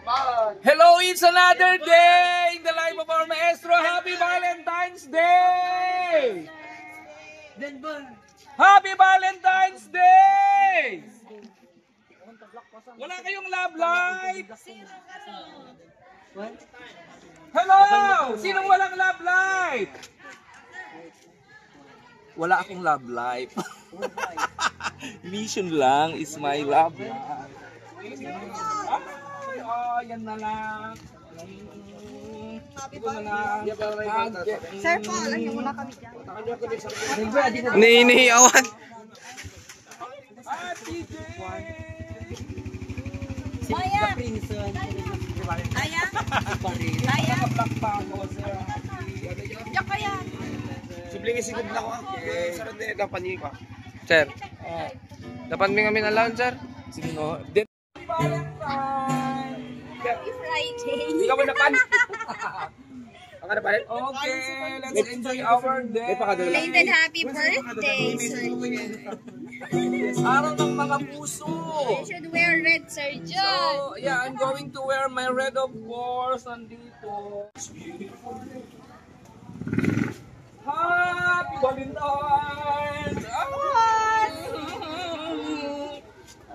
Hello, it's another day in the life of our maestro. Happy Valentine's Day! Happy Valentine's Day! Wala kayong love life? Hello! Sinong walang love life? Wala akong love life. Mission lang is my love life. Ay, oh, yan na lang. Sir Paul, ano muna kami dyan? Ninihiyawan. Maya! Aya? Aya? Diyak ka yan. Sublingi sigod na ko. Sarap din ito panyi ko. Sir. Dapat may kami na laon, sir. Sino? Happy Friday. Hindi ka ba napan? Ang ano pa rin? Okay, let's enjoy our day. Belated happy birthday, Sir. Araw ng mga puso. You should wear red, Sir John. So, yeah, I'm going to wear my red, of course, nandito. Happy Valentine's!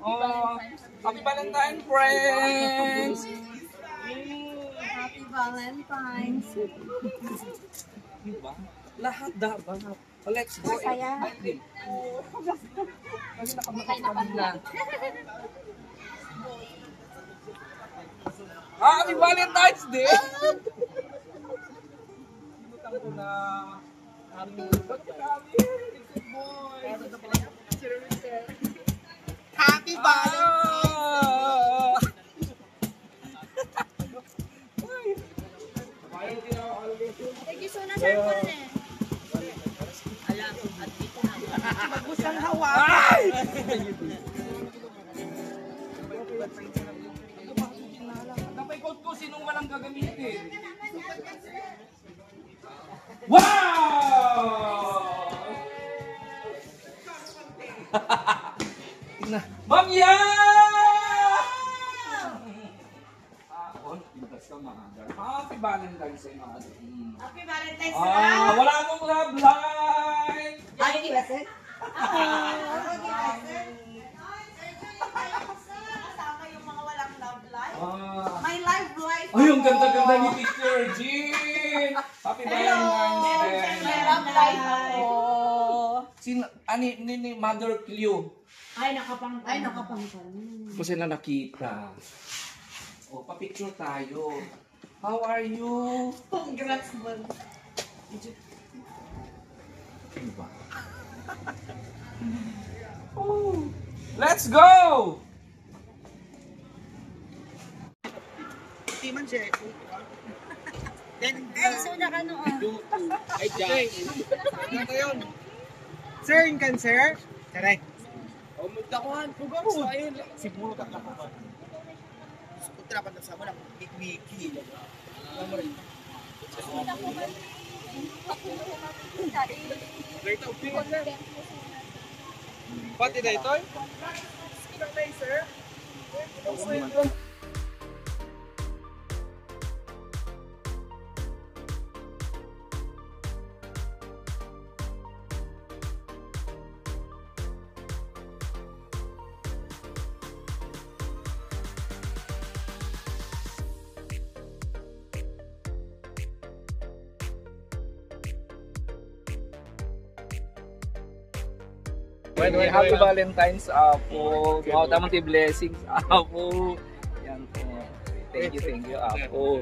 Oh, Happy Valentine's, friends! Happy Valentine's. Diba? Lahat dapat. Let's go. Masaya. Kasi nakapagpapag na. Happy Valentine's Day! Sinutan ko na Happy Valentine's. Thank you so much, Sir Paul. Alam, at dito na. Magusang hawa. Ay! Napay-code ko sinong walang gagamitin. Wow! Ma'am Yan! Happy Valentine's Day, mga Happy Valentine's wala akong love life! Ay, di ba, Sir? Kasama yung mga walang love life. My life. Ay, yung ganda-ganda ni Teacher Jean! Happy Valentine's Day! My love life ako. Ni Mother Cleo. Ay, nakapangkan. Kung sila nakita. O, pa-picture tayo. How are you? Congrats, man. Diba? Oh, let's go! Timan siya. Ay, so ka noon. Ay, Jack. Ano yun? Sir, in cancer? Correct. O, magdakuhan. Pugamo. Siguro ka na pa. Sutra pa sa mo ng Mickey. Alam mo rin. Great opinion, sir. Pati na ito? Sir? Happy Valentine's, Apo. Mga tamang blessings, Apo. Yan po. Thank you, Apo.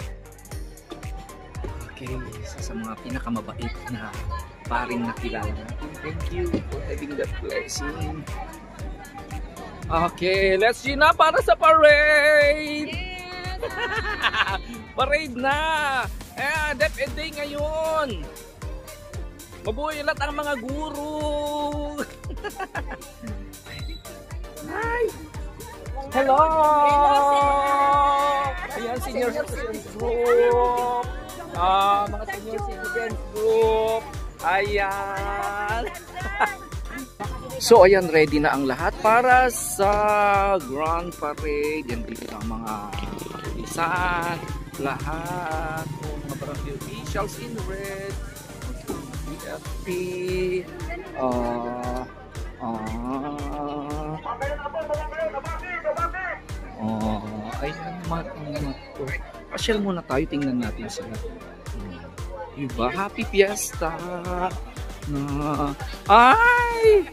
Okay, isa sa mga pinakamabait na paring nakilala natin. Thank you for having that blessing. Okay, let's see na para sa parade! Yes! Parade na! DepEd Day ngayon! Mabuhay lahat ang mga guru! Hi! Hello! Ayan, senior citizens group! Mga senior citizens group! Ayan! So ayan, ready na ang lahat para sa Grand Parade. Yan dito ang mga isan, lahat ng mga barangay officials in red, BFP, ayan mga to. Pasyal muna tayo, tingnan natin sila. Diba? Happy Fiesta! Ay!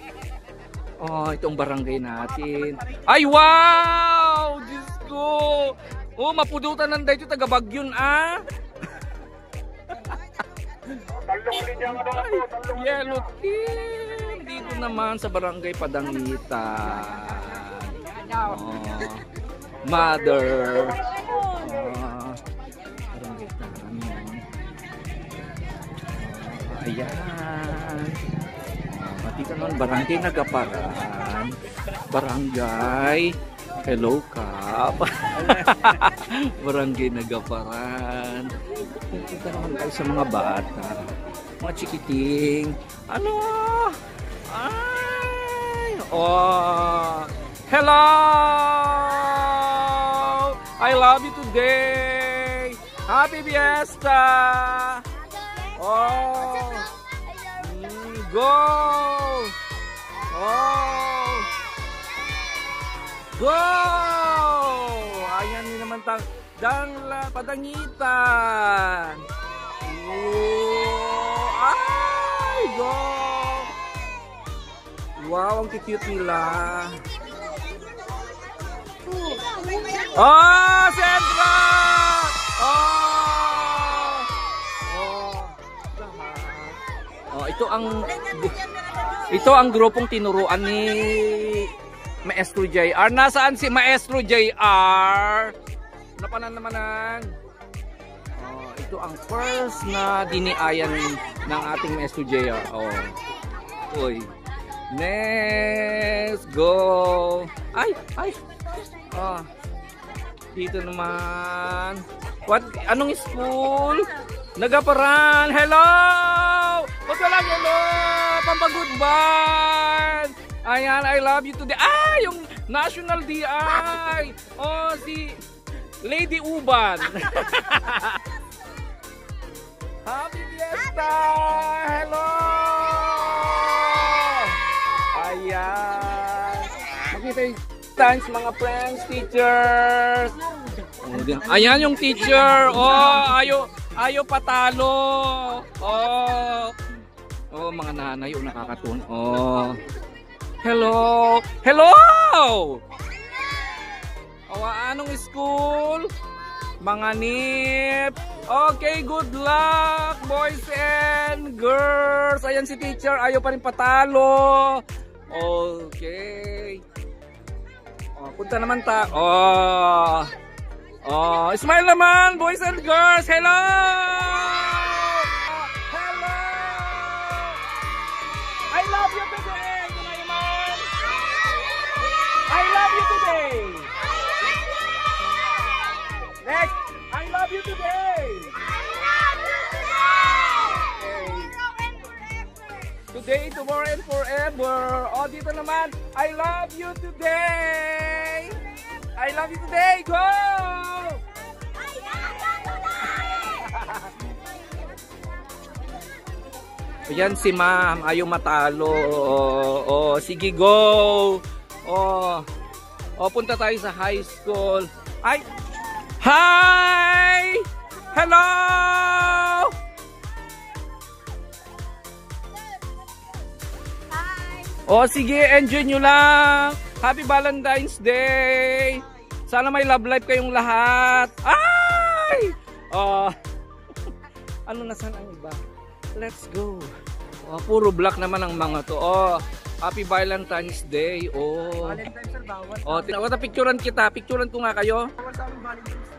Oh, itong barangay natin. Ay, wow! Diyos ko! Oh, mapudutan ng dahito, taga Bagyon, ah! Ay, yellow team! Dito naman sa barangay Padangitan. Oh, mother! Barangay Taramon. Ayan. Dito naman, barangay Nagaparan. Barangay Hello Cup. Barangay Nagaparan. Dito naman tayo sa mga bata. Mga chikiting. Ano? Ay! Oh! Hello! I love you today! Happy Fiesta! Oh! Go! Oh! Go! Ayan din naman Padangitan. Oh! Ay! Go! Wow, ang cute nila. Oh! Sandra! Oh! Oh, ito ang grupong tinuruan ni Maestro JR. Nasaan si Maestro JR? Napananamanan. Oh, ito ang first na diniayan ng ating Maestro JR. Oh. Uy. Let's go. Ay. Oh. Dito naman. Anong school? Nagaparan. Hello! Huwag ka lang, hello! Pampag-goodbye! Ayan, I love you today. Ah, yung National DI! Oh, si Lady Uban. Happy Fiesta! Hello! Ayan. Makita yung thanks mga friends, teachers. Ayan yung teacher. Oh, ayaw patalo. Oh, mga nanay, nakakatuwa. Oh. Hello. Anong school? Mga nip. Okay, good luck, boys and girls. Ayan si teacher, ayaw pa rin patalo. Okay. Punta naman smile naman, boys and girls. Hello! Hello! I love you today. I love you today. Next, I love you today. Today, tomorrow, and forever. Oh, dito naman, I love you today. I love you today. Go! Ayan si ma'am, ayaw matalo. Oh, sige, go. Oh, punta tayo sa high school. Ay! Hi! Hello! Oh, sige, enjoy nyo lang. Happy Valentine's Day. Sana may love life kayong lahat. Ay! Oh. Ano na sana ang iba? Let's go. Oh, puro black naman ang mga to. Oh, Happy Valentine's Day. Oh. Valentine's sir, bawal. Oh, tinawata picturean kita. Picturean ko nga kayo. Bawal sa amin Valentine's.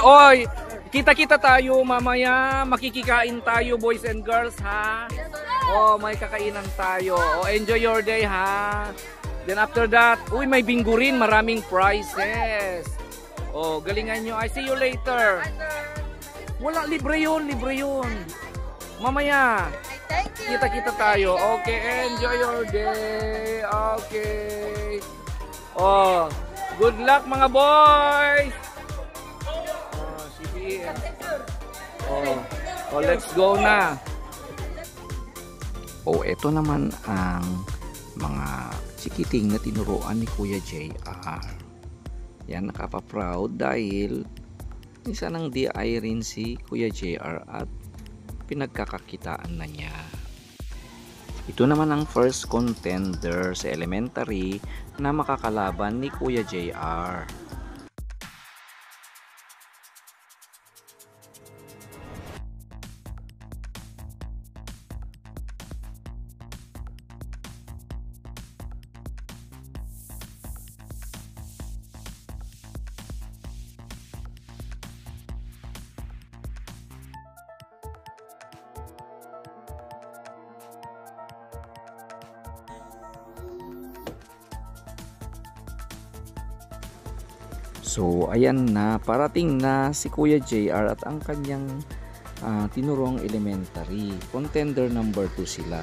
Oy, Kita-kita tayo mamaya. Makikikain tayo, boys and girls, ha? Oh, may kakainan tayo. Oh, enjoy your day, ha? Then after that, uy, may bingo rin. Maraming prizes. Oh, galingan nyo. I see you later. Wala, libre yun, libre yun. Mamaya. Kita-kita tayo. Okay, enjoy your day. Okay. Oh, good luck mga boys. Oh, CBN. Oh, let's go na. Oh, ito naman ang mga chikiting na tinuruan ni Kuya JR. Yan, nakapa-proud dahil isa ng DI rin si Kuya JR at pinagkakakitaan na niya. Ito naman ang first contender sa elementary na makakalaban ni Kuya JR. So ayan na, parating na si Kuya JR at ang kanyang tinurong elementary. Contender number 2 sila.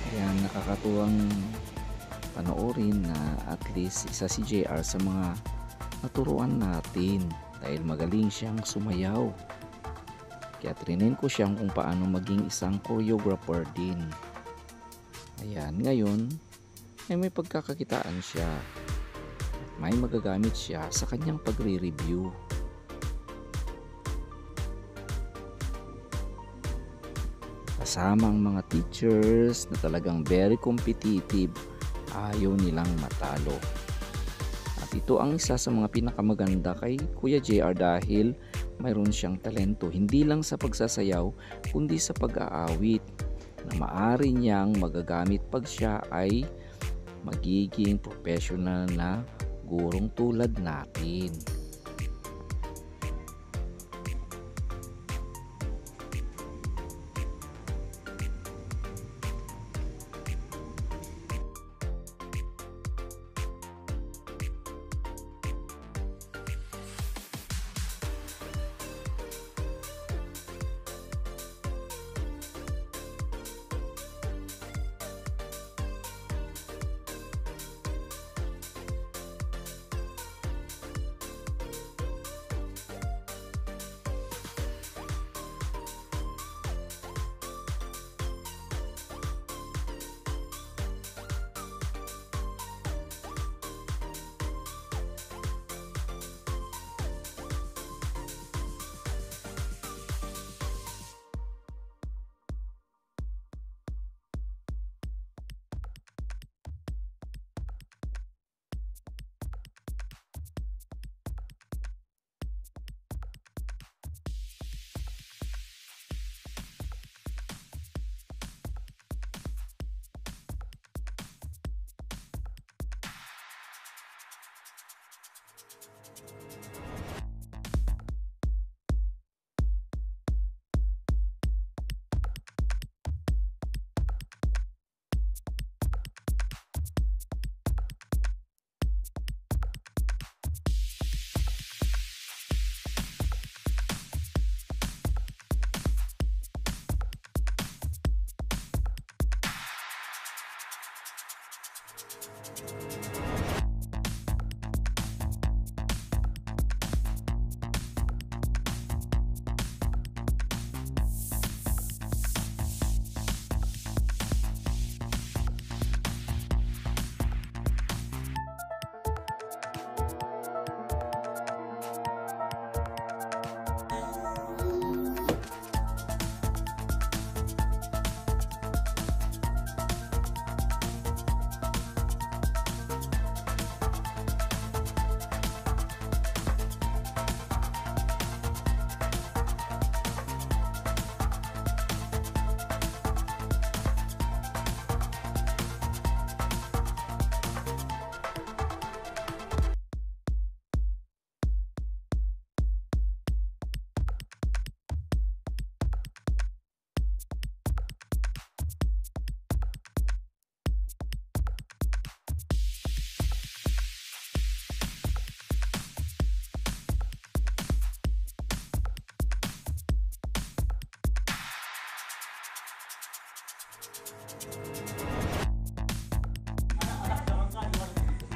Ayan, nakakatuwang panoorin na at least isa si JR sa mga naturuan natin dahil magaling siyang sumayaw. Kaya trinin ko siyang kung paano maging isang choreographer din. Ayan, ngayon ay may pagkakakitaan siya. May magagamit siya sa kanyang pagre-review. Kasama ang mga teachers na talagang very competitive, ayaw nilang matalo. At ito ang isa sa mga pinakamaganda kay Kuya JR dahil mayroon siyang talento hindi lang sa pagsasayaw kundi sa pag-aawit na maaari niyang magagamit pag siya ay magiging professional na gurong tulad natin.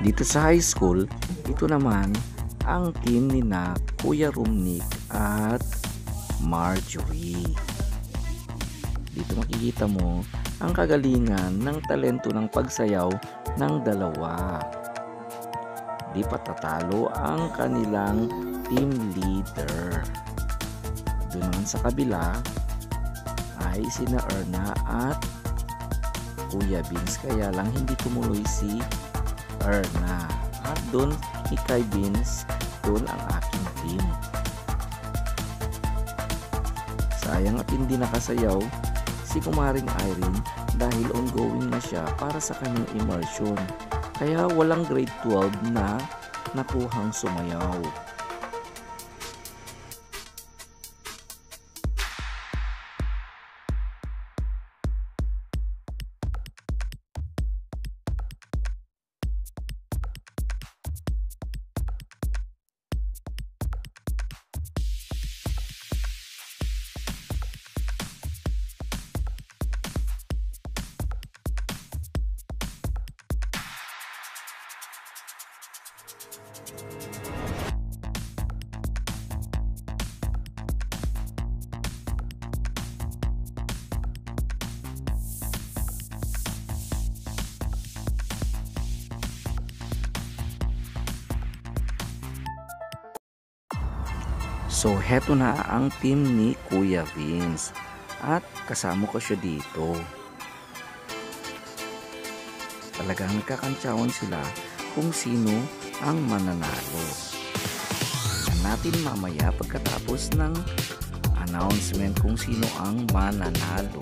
Dito sa high school, ito naman ang team ni na Kuya Rumnik at Marjorie. Dito makikita mo ang kagalingan ng talento ng pagsayaw ng dalawa. Di patatalo ang kanilang team leader. Doon naman sa kabila ay sina Erna at Kuya Vince, kaya lang hindi tumuloy si Erna. At doon kay Vince, doon ang aking team. Sayang at hindi nakasayaw si Kumaring Irene dahil ongoing na siya para sa kanyang immersion. Kaya walang grade 12 na nakuhang sumayaw. So heto na ang team ni Kuya Vince at kasama ko siya dito. Talagang nagkakantsawan sila kung sino ang mananalo. Tingnan natin mamaya pagkatapos ng announcement kung sino ang mananalo.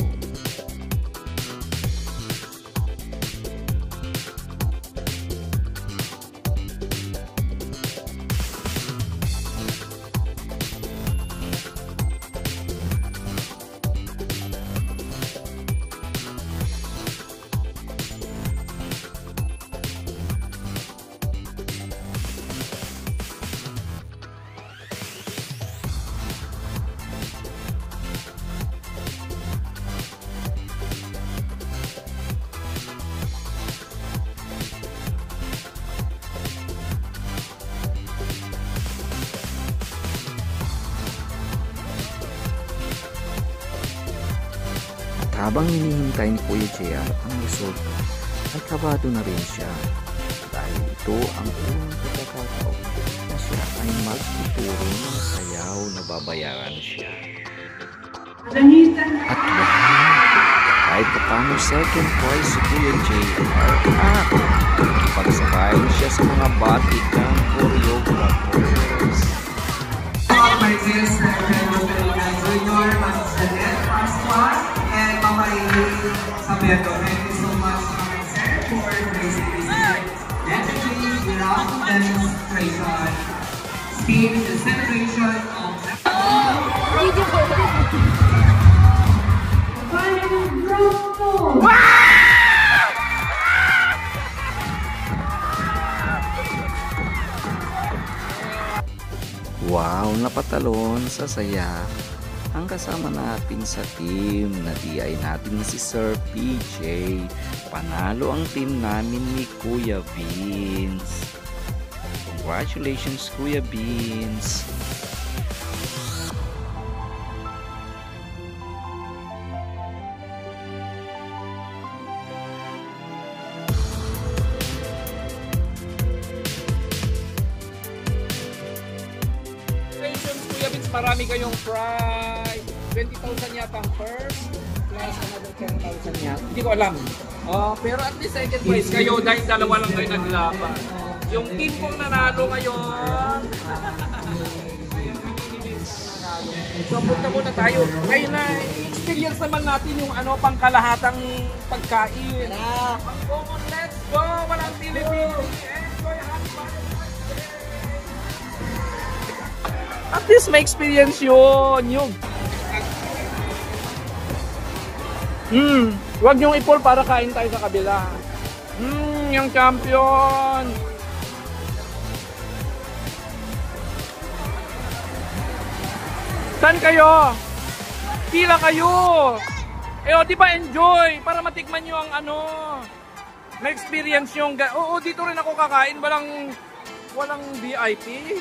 Habang hinihintay ni Kuya JR ang resulta, ay kabado na rin siya dahil ito ang unang pagkakataon na siya ay magtuturo ng sayaw na babayaran siya. At kahit paano second prize si Kuya JR at pagsabayan siya sa mga batikang choreographers. My dear Junior, Janet, Pasqua, and Mama Amy Sabeto. Thank you so much, sir, for gracing this legendary ground demonstration. Speed the celebration of Wow, napatalon sa saya ang kasama natin sa team na DI natin na si Sir PJ. Panalo ang team namin ni Kuya Vince. Congratulations, Kuya Vince. Marami kayong prize. 20,000 yata ang first plus another 10,000 yata. Hindi ko alam. Pero at least second prize kayo dahil dalawa lang kayo naglaban. Yung team kong nanalo ngayon. So punta muna tayo. Ngayon na experience naman natin yung pangkalahatang pagkain. Let's go! Walang Pilipino. Enjoy happy At least may experience yun. Huwag niyong ipol para kain tayo sa kabila. Yung champion. Saan kayo? Pila kayo. Di ba enjoy? Para matikman nyo ang may experience yung... Oo, dito rin ako kakain. Walang VIP.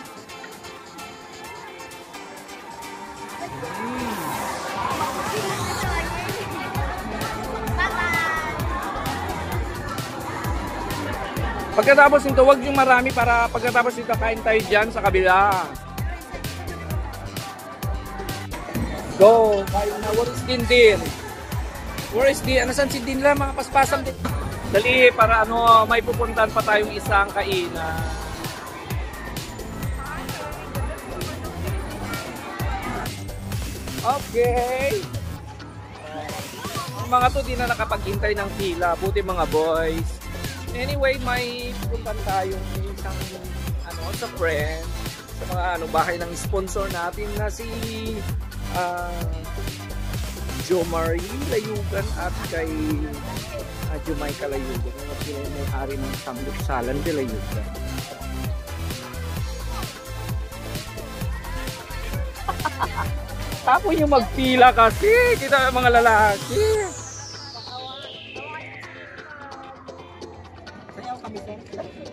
Pagkatapos nito, wag yung marami para pagkatapos nito kain tayo dyan sa kabila. Go! Kain na. Where is Dindin? Where is Dindin? Nasaan si Dindin lang? Mga paspasan din. Dali, para may pupuntahan pa tayong isang kainan. Okay. Ang mga to di na nakapaghintay ng pila. Buti mga boys. Anyway, may pupuntahan tayong isang sa friend. Sa mga bahay ng sponsor natin na si Jo Marie Layugan at kay Jumayka Layugan. Sila yung may-ari ng Samlupsalan de Layugan. Tapos yung magpila kasi, kita mga lalaki.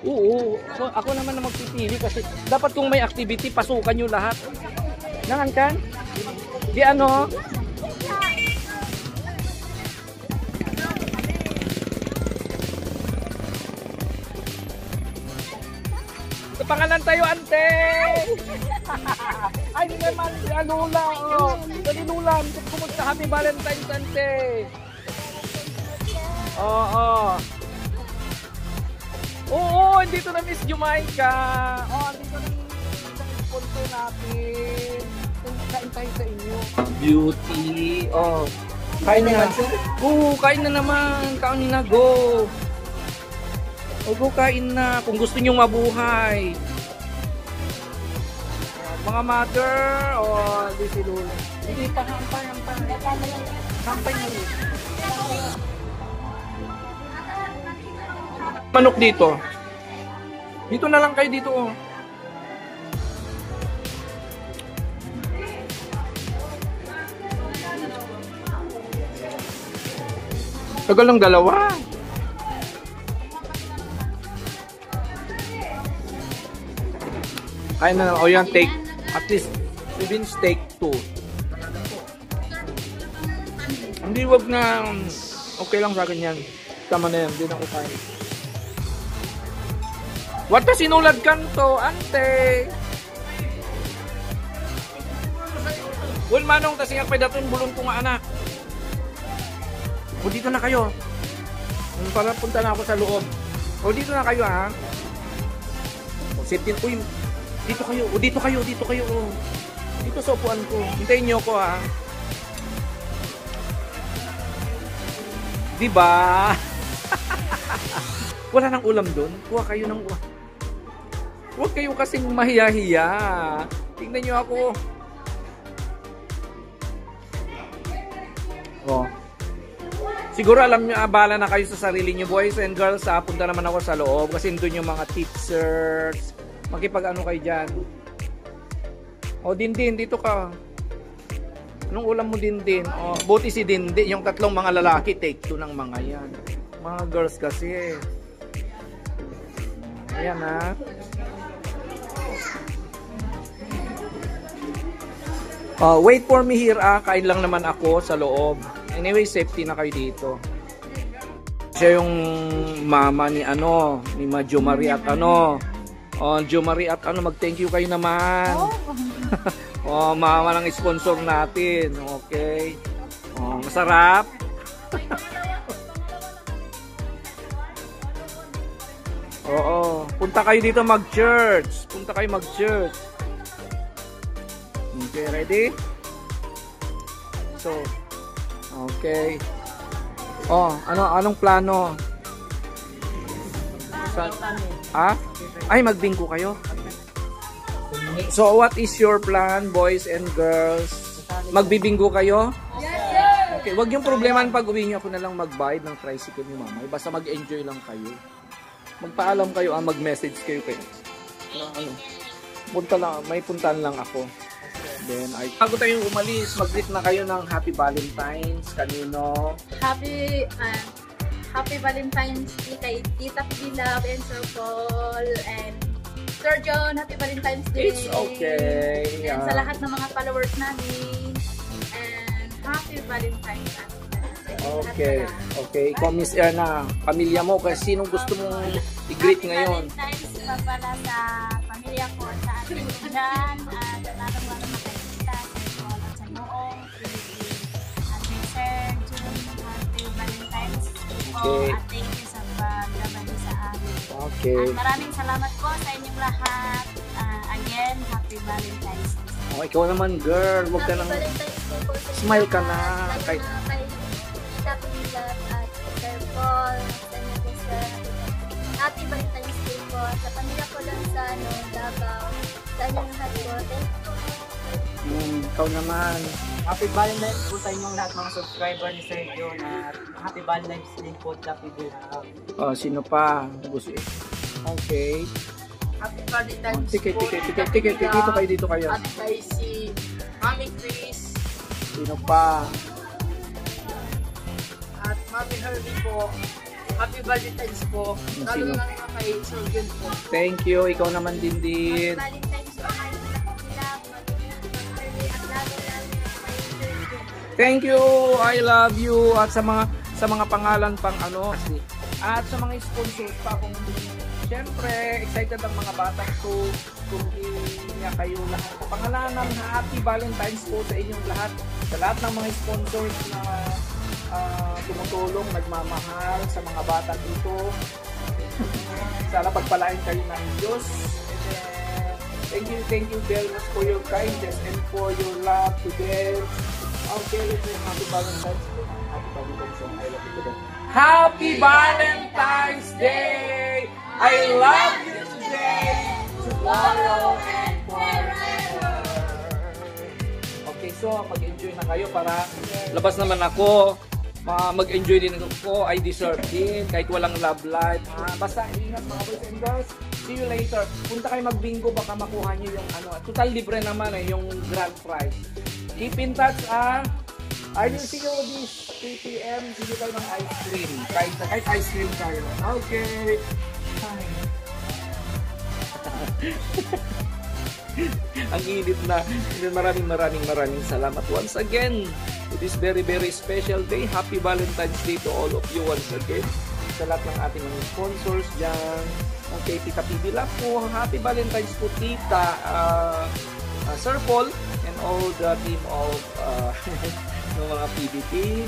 Oo, ako naman na magpipili kasi dapat kung may activity, pasukan nyo lahat. Nangan kan? Di ano? Sa pangalan tayo, ante! Ay, di naman, Lula, oh. Dali, Lula, kumusta? Happy Valentine's, ante! Oo. Oo, dito na Miss Jumayka. Dito na isang sponsor natin. Kain tayo sa inyo. Beauty. Kain na. Kain na naman. Kain na, go. Go, kain na. Kung gusto nyo mabuhay. Mga mother. Di si Lula. Hindi pa, hampay. Hampay na rin. Manok dito. Dito na lang kayo dito. Tagal ng dalawa. Kaya na. Yan, take. At least, even steak 2. Hindi, wag na. Okay lang sa akin yan. Tama na yan. Hindi na ko kain. What na sinulad kanto, ante? Wal manong kasi nga pedaton bulon ko nga anak. Dito na kayo. Para punta na ako sa loob. Dito na kayo ha. Safety po yun. Dito kayo. Dito kayo. Dito sa upuan ko. Hintayin niyo ko ha. Diba? Wala nang ulam doon. Kuha kayo ng ulam. Huwag kayo kasing mahiya-hiya. Tingnan nyo ako. Siguro alam nyo, abala na kayo sa sarili nyo, boys and girls. Punta naman ako sa loob kasi doon yung mga teachers. Makipag-ano kayo dyan. Dindin, dito ka. Anong ulam mo, Dindin? Buti si Dindin. Yung tatlong mga lalaki, take 2 ng mga yan. Mga girls kasi. Ayan ha. Wait for me here kain lang naman ako sa loob. Anyway, safety na kayo dito. Siya yung mama ni ni Jo Marie at Jo Marie at mag-thank you kayo naman. Mama ng sponsor natin. Okay. Masarap. Punta kayo dito mag-church. Okay, ready? So, okay. Anong plano? Ay, magbingko kayo? So, what is your plan, boys and girls? Magbibinggo kayo? Yes, okay, wag yung problemahan pag uwi nyo. Ako na lang magbayad ng tricycle ni mama. Basta mag-enjoy lang kayo. Magpaalam kayo, mag-message kayo kayo. Punta lang, may puntahan lang ako. Then, bago tayong umalis, mag-greet na kayo ng Happy Valentine's. Kanino? Happy Valentine's Day kay Tita Pilab and Sir Paul and Sir John. Happy Valentine's Day. It's okay. And sa lahat ng mga followers namin. And Happy Valentine's Day. Okay. Okay. Ikaw, Miss Erna, pamilya mo, kasi sinong gusto mong i-greet ngayon? Happy Valentine's pa pala sa pamilya ko sa ating dyan. At lalong-lalong makikita sa Paul at sa Noong. Happy Sir John. Happy Valentine's Day po. Okay. At thank you sa paglabali sa amin. Okay. At maraming salamat po sa inyong lahat. Again, Happy Valentine's Day. Oh, ikaw naman, girl. Huwag ka nang... Happy Valentine's Day po sa inyo Smile ka lahat. na. Lalo Kahit- na kay Tita Pilab at Sir Paul. Sa inyo po sa Happy Valentine's Day po. Sa pamilya ko lang sa Davao. Sa inyong lahat po. Thank you po. Ikaw naman. Happy Valentine's po sa inyong lahat mga subscriber ni Sir John at Happy Valentine's Day po Happy Valentine's. Oh, sino pa? Gusto Okay. Happy Valentine's Tiket. Dito kayo. At kay si Mami Chris Sino pa? at Mami Herbie po. Happy Valentine's po. Lalo Sino? na kay Sir John po. Thank you. Ikaw naman din din. Valentine's po kay Tita Pilab. At lalo-lalo kay Sir John. Thank you. I love you. At sa mga pangalan pang ano. At sa mga sponsors pa kung siyempre excited ang mga batang to kung niya kayo lahat. Pangalanan na Happy Valentine's po sa inyong lahat. Sa lahat ng mga sponsors na tumutulong, nagmamahal sa mga bata dito. Sana pagpalain kayo ng Diyos. And then, thank you very much for your kindness and for your love to them. Okay, let's say Happy Valentine's Day. Happy Valentine's Day. I love you today. Happy Valentine's Day! I love you today, tomorrow, and forever. Okay, so mag-enjoy na kayo para labas naman ako. Mag-enjoy din ako. I deserve din kahit walang love life. Basta ingat mga boys and girls. See you later. Punta kayo mag-bingo, baka makuha nyo yung ano. Total libre naman yung grand prize. Keep in touch I will see you this 3 p.m. Bili tayo ng ice cream. Kahit ice cream tayo. Okay. Bye. Ang init na. Maraming salamat once again to this very special day. Happy Valentine's Day to all of you once again. Sa lahat ng ating mga sponsors dyan. Okay, Tita Pilab po. Happy Valentine's po, Tita. Sir Paul and all the team of ng mga PB team.